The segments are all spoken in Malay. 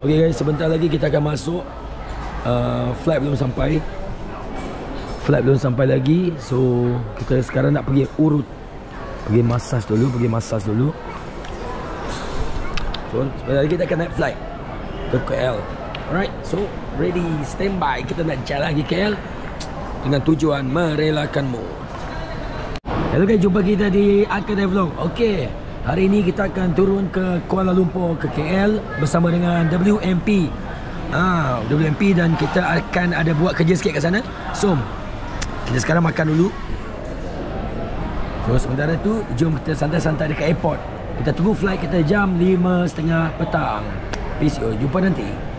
Okay guys, sebentar lagi kita akan masuk. Flight belum sampai. Flight belum sampai lagi. So kita sekarang nak pergi urut, pergi massage dulu. So sebentar lagi kita akan naik flight ke KL. Alright, so ready, standby. Kita nak jalan lagi KL dengan tujuan merelakanmu. Hello guys, jumpa kita di Arkaday Vlog. Okay, hari ini kita akan turun ke Kuala Lumpur, ke KL bersama dengan WMP. WMP, dan kita akan ada buat kerja sikit kat sana. So kita sekarang makan dulu. So sementara tu jom kita santai-santai dekat airport. Kita tunggu flight kita jam 5.30 petang. Peace, jumpa nanti.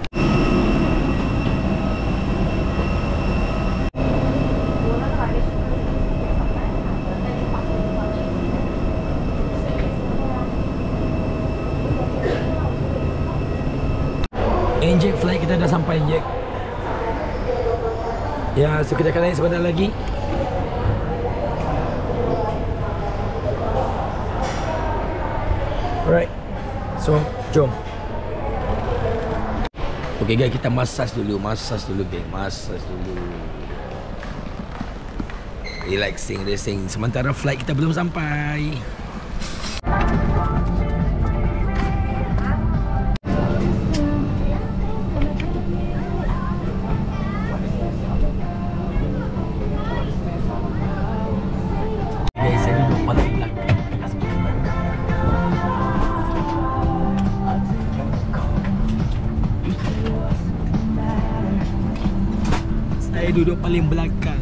Injek flight kita dah sampai Injek. Ya, so kita akan naik sebentar lagi. Alright, so jom. Okay guys, kita massage dulu geng, massage dulu. Relaxing. Sementara flight kita belum sampai. Saya duduk paling belakang.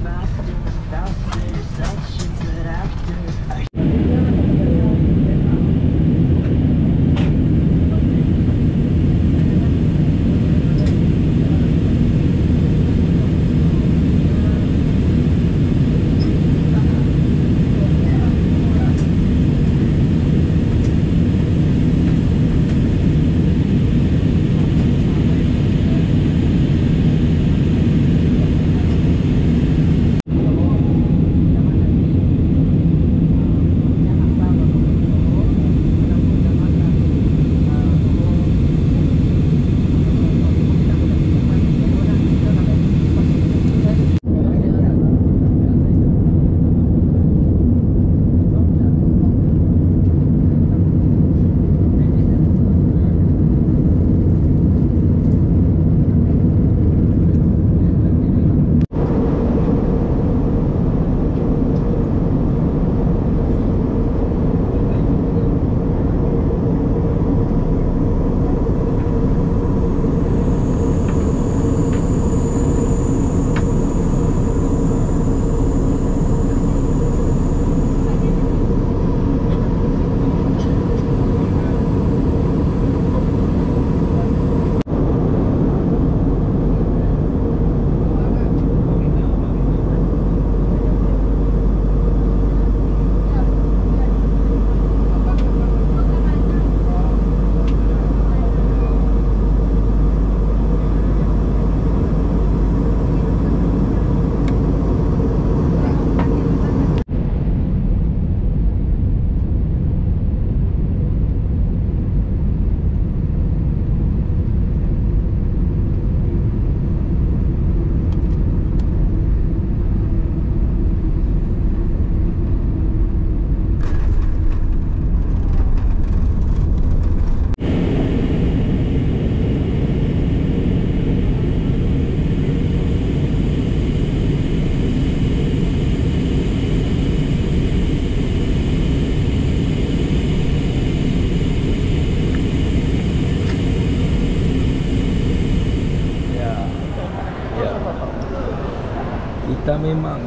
Kita memang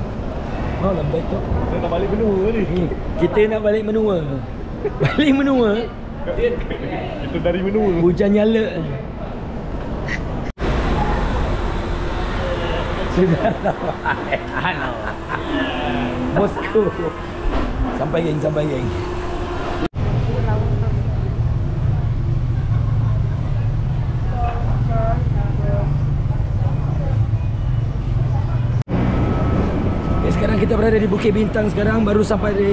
lembek tu. Kita nak balik menua ni. Kita nak balik menua. Balik menua. Kita dari menua. Hujan nyala. Sudah sampai. Moskow. Sampai geng. Sekarang kita berada di Bukit Bintang sekarang. Baru sampai di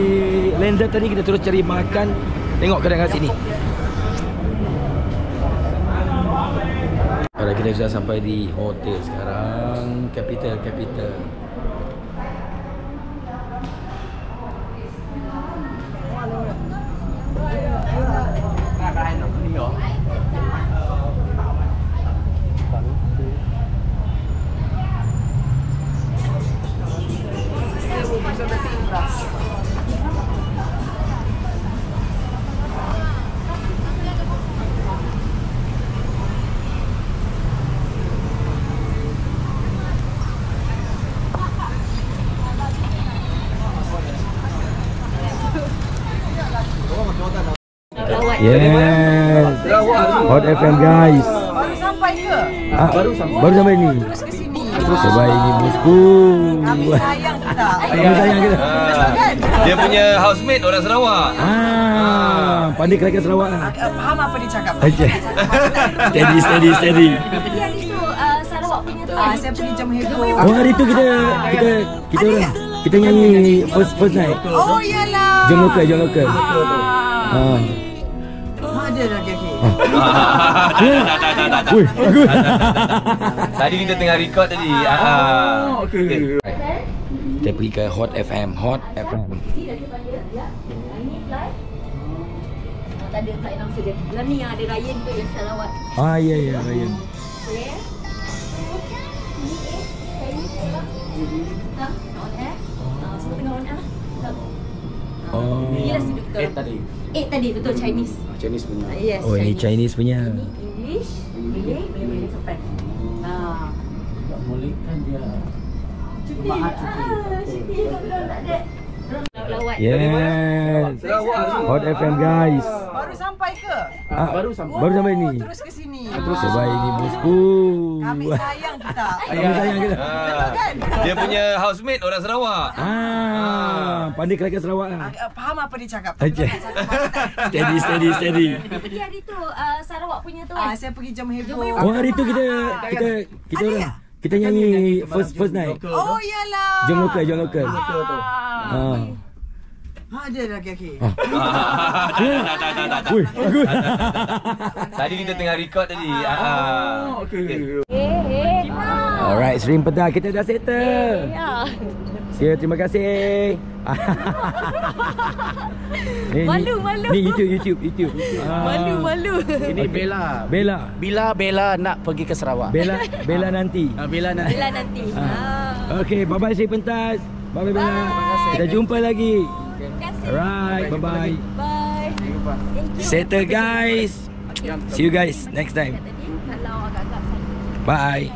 landed tadi. Kita terus cari makan. Tengok kedai kat sini. kita sudah sampai di hotel sekarang. Capital. Yes. Hot FM guys. Baru sampai ke? Baru sampai ni. Terus ke sini. Sebaik ni bosku. Kami sayang kita. Kami sayang kita. Dia punya housemate orang Sarawak. Pandai kelakar Sarawak. Faham apa dia cakap? Steady. Dia hari tu Sarawak punya tu. Saya pergi jam heboh. Oh, hari tu kita nyanyi first night. Oh iyalah. Jom lokal. Ada lagi. Tak. Ui, bagus. Tadi kita tengah record tadi. Okay. Kita pergi ke Hot FM. Ini daripada ya. Ini flight. Tak ada flight langsung dia. Dalam ni yang ada Ryan tu yang Sarawak. Ya, Ryan. Okay. On air. Semua tengah on air. Ni dah sudut betul. Tadi betul Chinese. Chinese punya. Yes. Oh, ini Chinese punya. Ini English. Boleh sopan. Tak bolehkan dia. Cuti tak ada. Lawat. Yes. Hot FM guys. Baru sampai ke? Baru sampai ni. Terus ke sini. Sebaik ni bosku. Kami sayang kita. Kami sayang kita. Dia punya housemate orang Sarawak. Pandai kelakar Sarawak. Faham apa dia cakap? Steady. Pergi hari tu Sarawak punya tu. Saya pergi jam heboh. Oh, hari tu kita nyanyi first night. Oh iyalah. Jom lokal. Ada lagi. Ui, bagus. Tadi kita tengah record tadi. Alright, stream petang kita dah settle. Ya, terima kasih. Malu. Ni YouTube. Malu. Ini Bella. Bella nak pergi ke Sarawak. Bella nanti. Bella nak. Bila nanti. Okay, bye-bye si pentas. Bye-bye Bella. Kita jumpa lagi. Terima kasih. Alright, bye-bye. Bye. Thank you. Settle guys. See you guys next time. Tadi kalau agak-agak Bye.